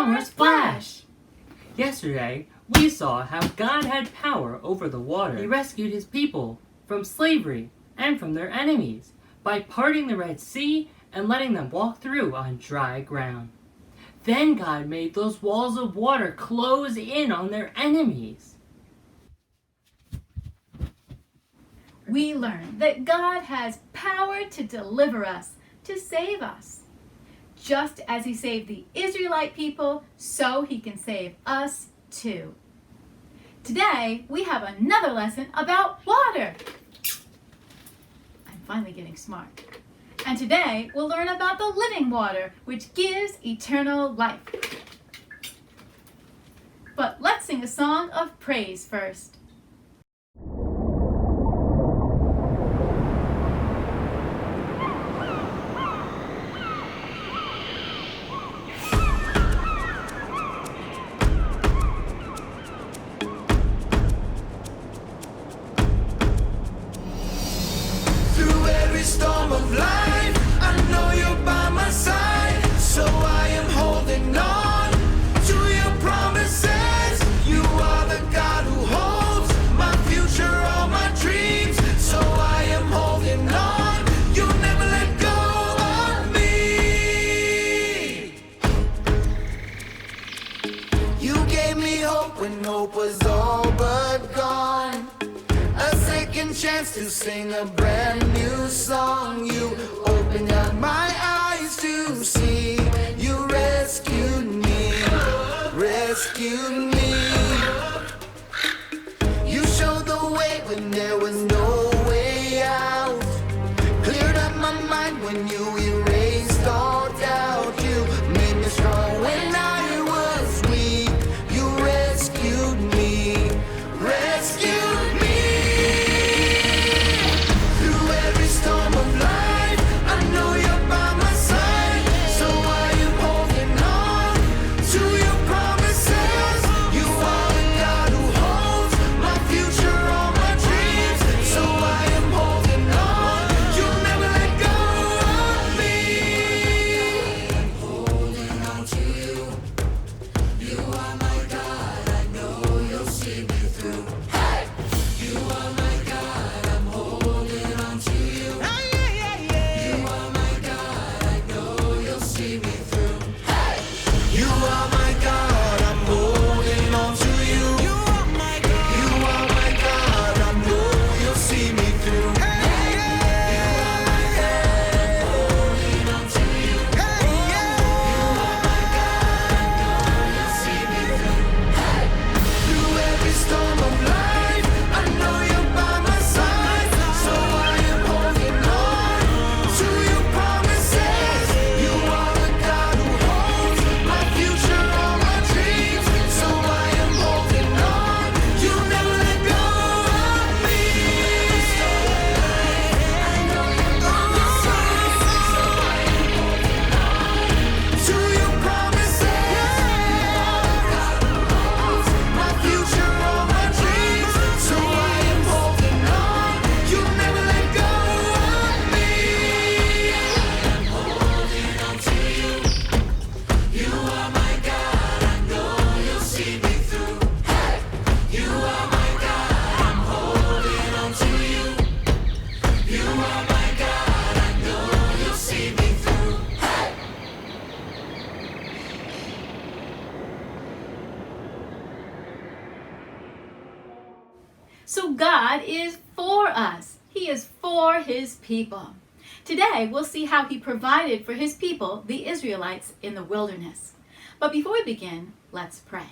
Summer Splash! Yesterday, we saw how God had power over the water. He rescued his people from slavery and from their enemies by parting the Red Sea and letting them walk through on dry ground. Then God made those walls of water close in on their enemies. We learned that God has power to deliver us, to save us. Just as he saved the Israelite people, so he can save us too. Today, we have another lesson about water. I'm finally getting smart. And today, we'll learn about the living water, which gives eternal life. But let's sing a song of praise first. Storm of life, I know you're by my side, so I am holding on to your promises. You are the God who holds my future, all my dreams, so I am holding on. You'll never let go of me. You gave me hope when hope was all but gone. A second chance to sing a brand new song. You opened up my eyes to see. You rescued me, rescued me. You showed the way when there was no way out. Cleared up my mind when you erased all doubt. You made me strong when I was weak. You rescued me, rescued me. So God is for us. He is for his people. Today, we'll see how he provided for his people, the Israelites, in the wilderness. But before we begin, let's pray.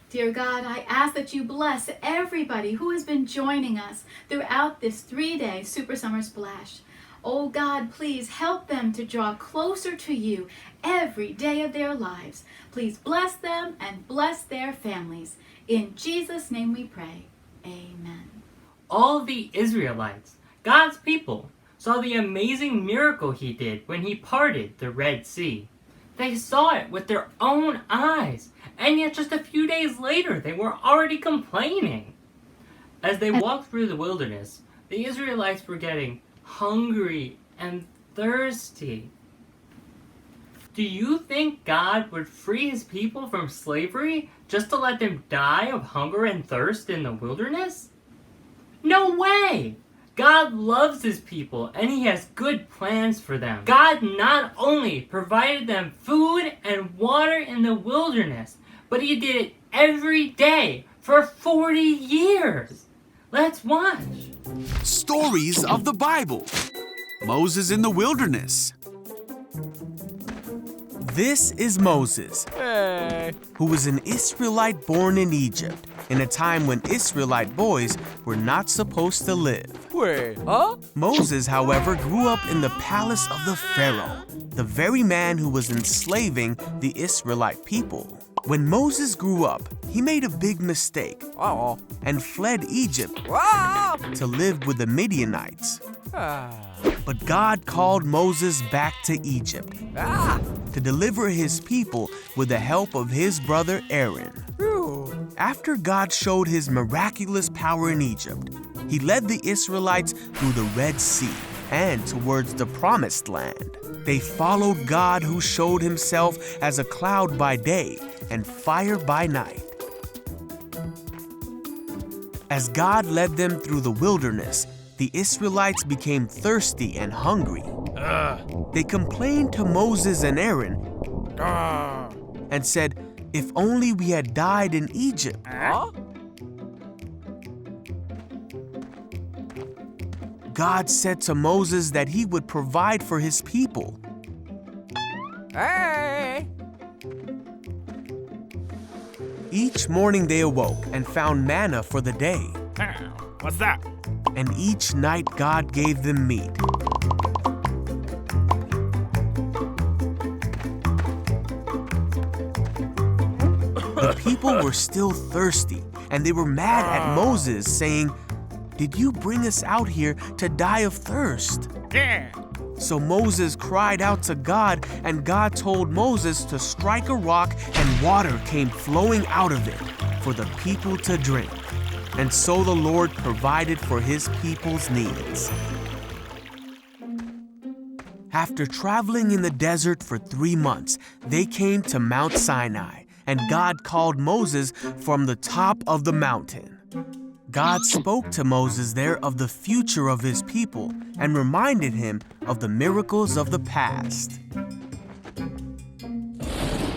Dear God, I ask that you bless everybody who has been joining us throughout this 3-day Super Summer Splash. Oh God, please help them to draw closer to you every day of their lives. Please bless them and bless their families. In Jesus' name we pray. Amen. All the Israelites, God's people, saw the amazing miracle he did when he parted the Red Sea. They saw it with their own eyes, and yet just a few days later they were already complaining. As they walked through the wilderness, the Israelites were getting hungry and thirsty. Do you think God would free his people from slavery just to let them die of hunger and thirst in the wilderness? No way! God loves his people and he has good plans for them. God not only provided them food and water in the wilderness, but he did it every day for 40 years. Let's watch. Stories of the Bible. Moses in the wilderness. This is Moses, who was an Israelite born in Egypt, in a time when Israelite boys were not supposed to live. Wait, huh? Moses, however, grew up in the palace of the Pharaoh, the very man who was enslaving the Israelite people. When Moses grew up, he made a big mistake Uh-oh. and fled Egypt Ah! to live with the Midianites. Ah. But God called Moses back to Egypt Ah! to deliver his people with the help of his brother Aaron. Phew. After God showed his miraculous power in Egypt, he led the Israelites through the Red Sea and towards the Promised Land. They followed God, who showed himself as a cloud by day and fire by night. As God led them through the wilderness, the Israelites became thirsty and hungry. They complained to Moses and Aaron and said, "If only we had died in Egypt." Huh? God said to Moses that he would provide for his people. Hey! Each morning they awoke and found manna for the day, What's that? and each night God gave them meat. The people were still thirsty, and they were mad at Moses, saying, "Did you bring us out here to die of thirst?" Yeah. So Moses cried out to God, and God told Moses to strike a rock, and water came flowing out of it for the people to drink. And so the Lord provided for his people's needs. After traveling in the desert for 3 months, they came to Mount Sinai, and God called Moses from the top of the mountain. God spoke to Moses there of the future of his people and reminded him of the miracles of the past.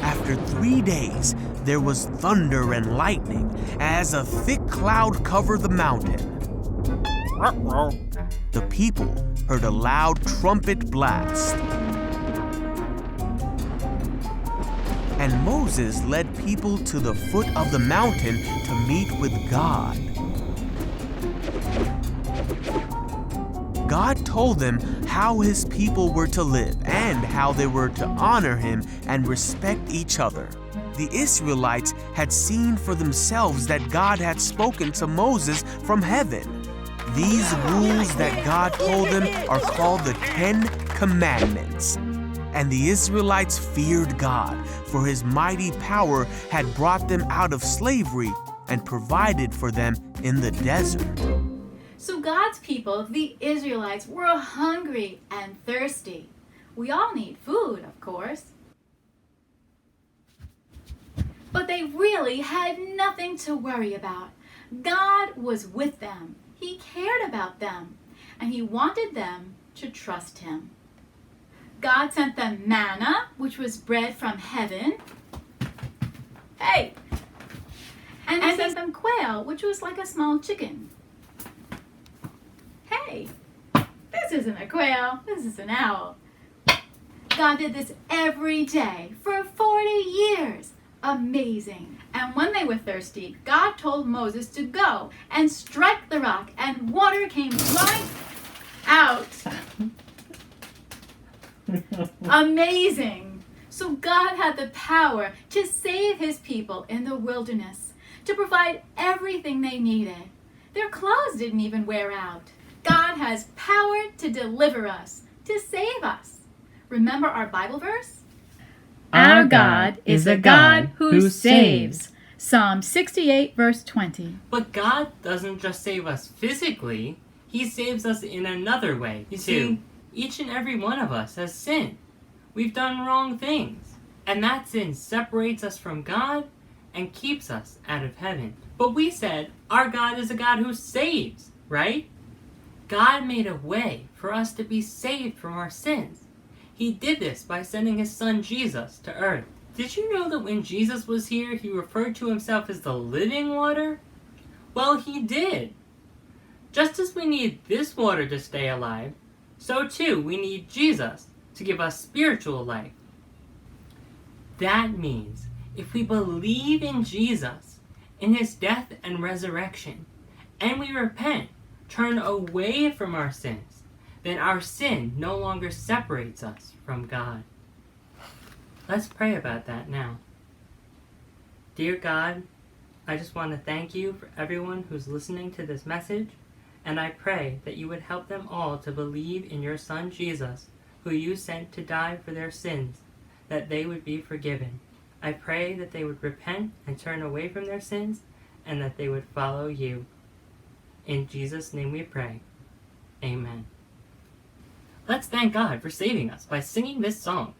After 3 days, there was thunder and lightning as a thick cloud covered the mountain. The people heard a loud trumpet blast. And Moses led people to the foot of the mountain to meet with God. God told them how his people were to live and how they were to honor him and respect each other. The Israelites had seen for themselves that God had spoken to Moses from heaven. These rules that God told them are called the 10 Commandments. And the Israelites feared God, for his mighty power had brought them out of slavery and provided for them in the desert. So God's people, the Israelites, were hungry and thirsty. We all need food, of course. But they really had nothing to worry about. God was with them. He cared about them, and he wanted them to trust him. God sent them manna, which was bread from heaven. Hey! And he sent them quail, which was like a small chicken. Hey! This isn't a quail, this is an owl. God did this every day for 40 years. Amazing. And when they were thirsty, God told Moses to go and strike the rock, and water came flowing out. Amazing. So God had the power to save his people in the wilderness, to provide everything they needed. Their clothes didn't even wear out. God has power to deliver us, to save us. Remember our Bible verse? Our God is a God who saves. Psalm 68, verse 20. But God doesn't just save us physically, he saves us in another way, too. See, each and every one of us has sinned. we've done wrong things. And that sin separates us from God and keeps us out of heaven. But we said our God is a God who saves, right? God made a way for us to be saved from our sins. He did this by sending his son Jesus to earth. Did you know that when Jesus was here, he referred to himself as the living water? Well, he did. Just as we need this water to stay alive, so too we need Jesus to give us spiritual life. That means if we believe in Jesus, in his death and resurrection, and we repent, turn away from our sins, then our sin no longer separates us from God. Let's pray about that now. Dear God, I just want to thank you for everyone who's listening to this message, and I pray that you would help them all to believe in your Son Jesus, who you sent to die for their sins, that they would be forgiven. I pray that they would repent and turn away from their sins, and that they would follow you. In Jesus' name we pray. Amen. Let's thank God for saving us by singing this song.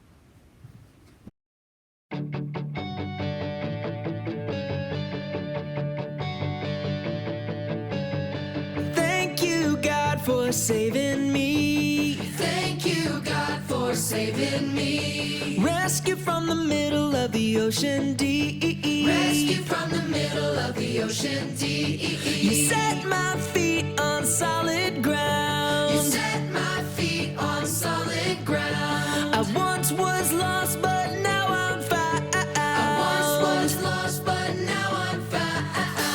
Thank you, God, for saving me. Thank you, God, for saving me. Rescue from the middle of the ocean deep. Rescue from the middle of the ocean deep. You set my feet on solid ground. You set my feet on solid ground. I once was lost, but now I'm found. I once was lost, but now I'm found.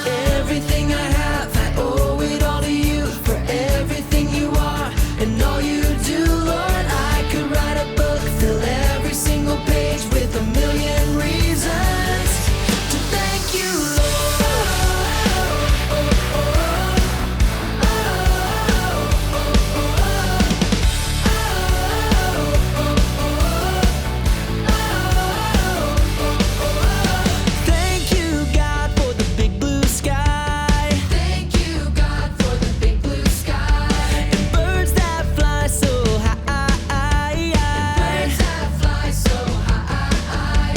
Everything I have, I owe it all to you. For everything you are and all you do, Lord, I could write a book, fill every single page with a million reasons to thank you, Thank you, God, for the big blue sky. Thank you, God, for the big blue sky. And birds that fly so high. Birds that fly so high.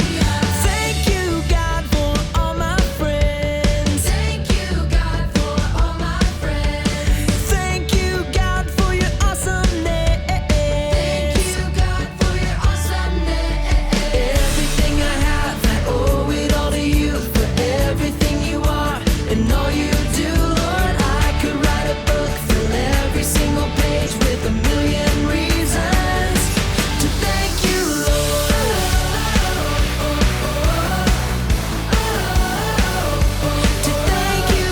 Thank you, God, for all my friends. Thank you, God, for all my friends. Thank you, God, for your awesomeness. Thank you, God, for your awesomeness. Everything I have, I owe it all to you. For everything you are and all you do, Lord, I could write a book, fill every single page with a million reasons to thank you, Lord. To thank you,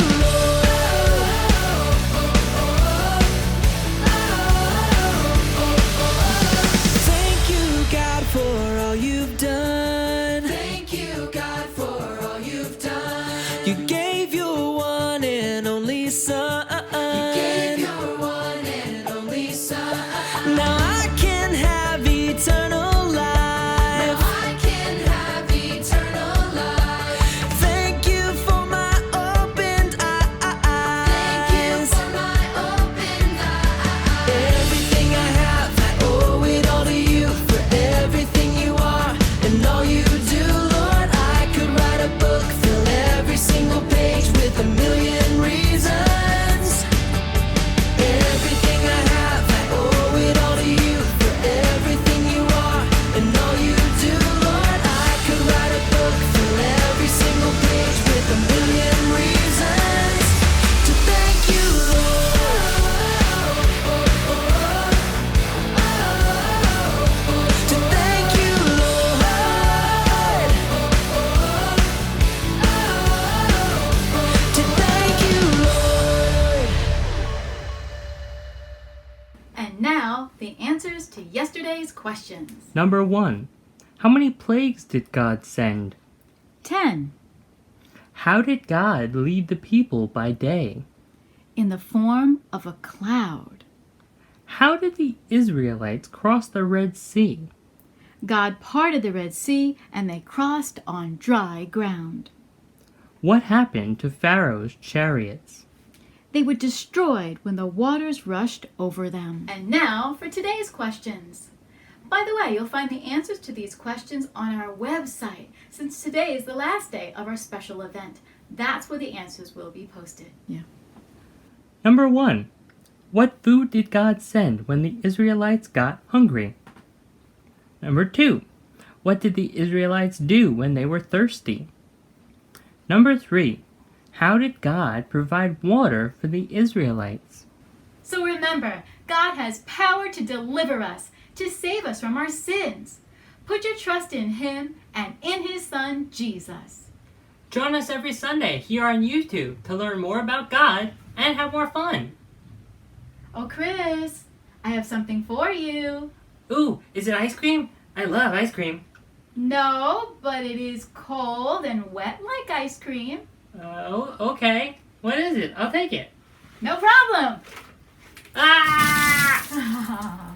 Thank you, God, for all you've done. Thank you, God, for all you've done. You gave your one and only Son. You gave your one and only Son. Now I can have eternal life. Now I can have eternal life. Thank you for my opened eyes. Thank you for my opened eyes. Everything I have, I owe it all to you. For everything you are and all you do, Lord, I could write a book, fill every single page with a million reasons. Everything I have, I owe it all to you. For everything you are and all you do, Lord, I could write a book, fill every single page with a million reasons to thank you, to thank you, to thank you, Lord. And now, the answers to yesterday's questions. Number 1. How many plagues did God send? 10. How did God lead the people by day? In the form of a cloud. How did the Israelites cross the Red Sea? God parted the Red Sea, and they crossed on dry ground. What happened to Pharaoh's chariots? They were destroyed when the waters rushed over them. And now for today's questions. By the way, you'll find the answers to these questions on our website, since today is the last day of our special event. That's where the answers will be posted. Number 1. What food did God send when the Israelites got hungry? Number 2. What did the Israelites do when they were thirsty? Number 3. How did God provide water for the Israelites? So remember, God has power to deliver us, to save us from our sins. Put your trust in Him and in His Son, Jesus. Join us every Sunday here on YouTube to learn more about God and have more fun. Oh, Chris, I have something for you. Ooh, is it ice cream? I love ice cream. No, but it is cold and wet like ice cream. Okay. What is it? I'll take it. No problem. Ah!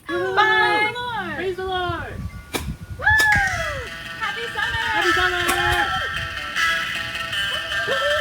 Bye. Praise the Lord! Woo! Happy summer! Happy summer! Woo!